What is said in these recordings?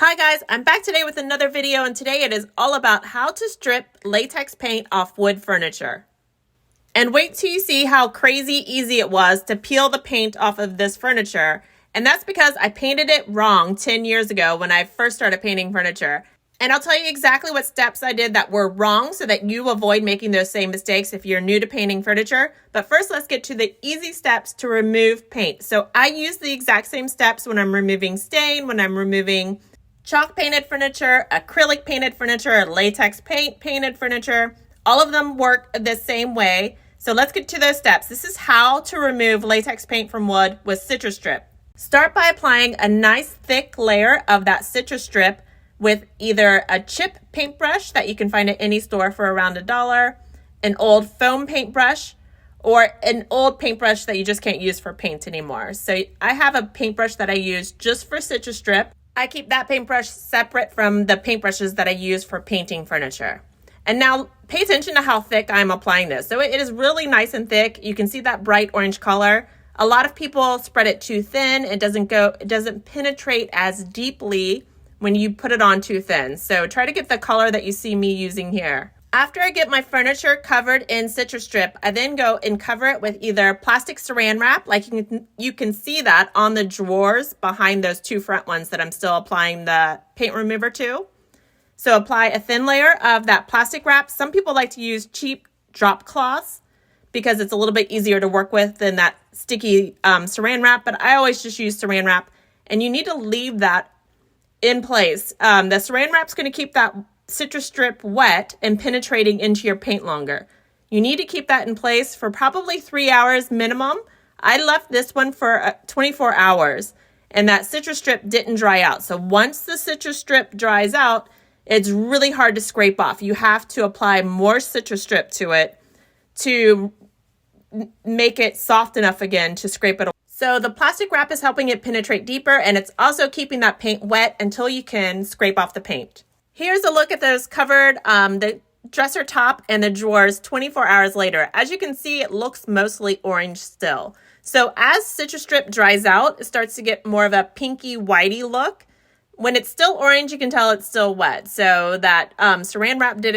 Hi guys, I'm back today with another video, and today it is all about how to strip latex paint off wood furniture. And wait till you see how crazy easy it was to peel the paint off of this furniture. And that's because I painted it wrong 10 years ago when I first started painting furniture. And I'll tell you exactly what steps I did that were wrong so that you avoid making those same mistakes if you're new to painting furniture. But first, let's get to the easy steps to remove paint. So I use the exact same steps when I'm removing stain, when I'm removing chalk painted furniture, acrylic painted furniture, latex paint painted furniture. All of them work the same way. So let's get to those steps. This is how to remove latex paint from wood with Citristrip. Start by applying a nice thick layer of that Citristrip with either a chip paintbrush that you can find at any store for around $1, an old foam paintbrush, or an old paintbrush that you just can't use for paint anymore. So I have a paintbrush that I use just for Citristrip. I keep that paintbrush separate from the paintbrushes that I use for painting furniture. And now pay attention to how thick I'm applying this. So it is really nice and thick. You can see that bright orange color. A lot of people spread it too thin. It doesn't penetrate as deeply when you put it on too thin. So try to get the color that you see me using here. After I get my furniture covered in Citristrip, I then go and cover it with either plastic saran wrap, like you can see that on the drawers behind those two front ones that I'm still applying the paint remover to. So apply a thin layer of that plastic wrap. Some people like to use cheap drop cloths because it's a little bit easier to work with than that sticky saran wrap, but I always just use saran wrap, and you need to leave that in place. The saran wrap's going to keep that Citristrip wet and penetrating into your paint longer. You need to keep that in place for probably 3 hours minimum. I left this one for 24 hours and that Citristrip didn't dry out. So once the Citristrip dries out, it's really hard to scrape off. You have to apply more Citristrip to it to make it soft enough again to scrape it away. So the plastic wrap is helping it penetrate deeper, and it's also keeping that paint wet until you can scrape off the paint. Here's a look at those covered, the dresser top and the drawers 24 hours later. As you can see, it looks mostly orange still. So as Citristrip dries out, it starts to get more of a pinky whitey look. When it's still orange, you can tell it's still wet. So that saran wrap did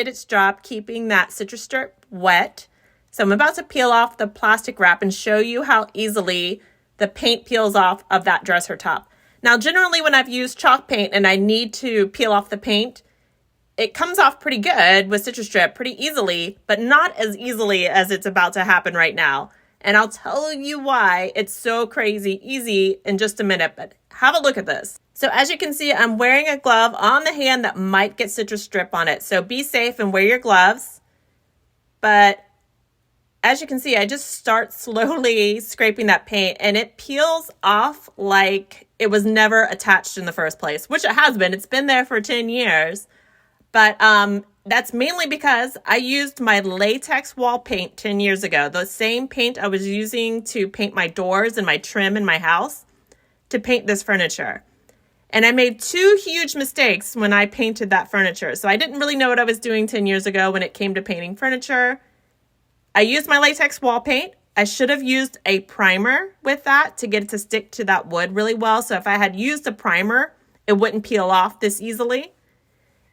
its job keeping that Citristrip wet. So I'm about to peel off the plastic wrap and show you how easily the paint peels off of that dresser top. Now, generally when I've used chalk paint and I need to peel off the paint, it comes off pretty good with Citristrip pretty easily, but not as easily as it's about to happen right now. And I'll tell you why it's so crazy easy in just a minute, but have a look at this. So as you can see, I'm wearing a glove on the hand that might get Citristrip on it. So be safe and wear your gloves. But as you can see, I just start slowly scraping that paint and it peels off like it was never attached in the first place, which it has been. It's been there for 10 years. But that's mainly because I used my latex wall paint 10 years ago. The same paint I was using to paint my doors and my trim in my house to paint this furniture. And I made two huge mistakes when I painted that furniture. So I didn't really know what I was doing 10 years ago when it came to painting furniture. I used my latex wall paint. I should have used a primer with that to get it to stick to that wood really well. So if I had used a primer, it wouldn't peel off this easily.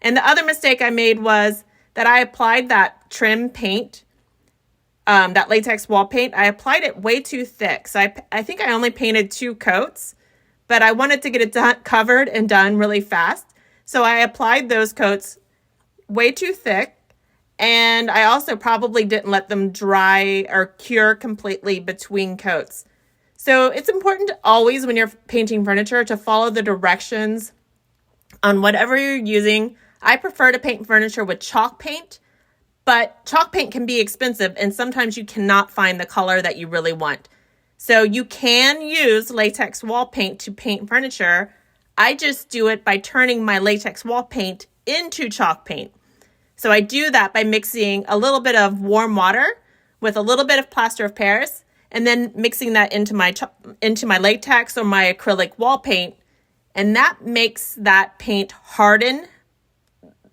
And the other mistake I made was that I applied that trim paint, that latex wall paint. I applied it way too thick. So I think I only painted 2 coats, but I wanted to get it covered and done really fast. So I applied those coats way too thick. And I also probably didn't let them dry or cure completely between coats. So it's important to always, when you're painting furniture, to follow the directions on whatever you're using. I prefer to paint furniture with chalk paint, but chalk paint can be expensive and sometimes you cannot find the color that you really want. So you can use latex wall paint to paint furniture. I just do it by turning my latex wall paint into chalk paint. So I do that by mixing a little bit of warm water with a little bit of plaster of Paris and then mixing that into my latex or my acrylic wall paint. And that makes that paint harden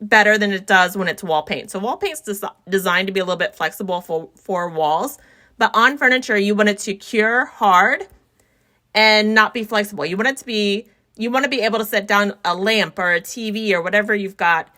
better than it does when it's wall paint. So wall paint's designed to be a little bit flexible for walls, but on furniture, you want it to cure hard and not be flexible. You want it to be You want to be able to set down a lamp or a TV or whatever you've got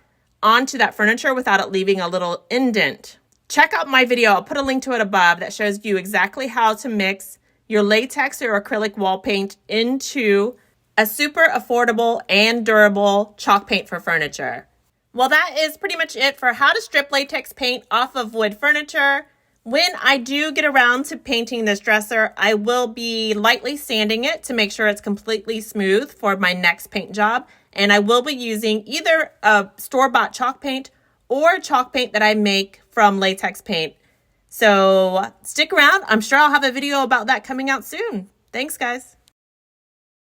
onto that furniture without it leaving a little indent. Check out my video. I'll put a link to it above that shows you exactly how to mix your latex or acrylic wall paint into a super affordable and durable chalk paint for furniture. Well, that is pretty much it for how to strip latex paint off of wood furniture. When I do get around to painting this dresser, I will be lightly sanding it to make sure it's completely smooth for my next paint job. And I will be using either a store-bought chalk paint or chalk paint that I make from latex paint. So stick around. I'm sure I'll have a video about that coming out soon. Thanks, guys.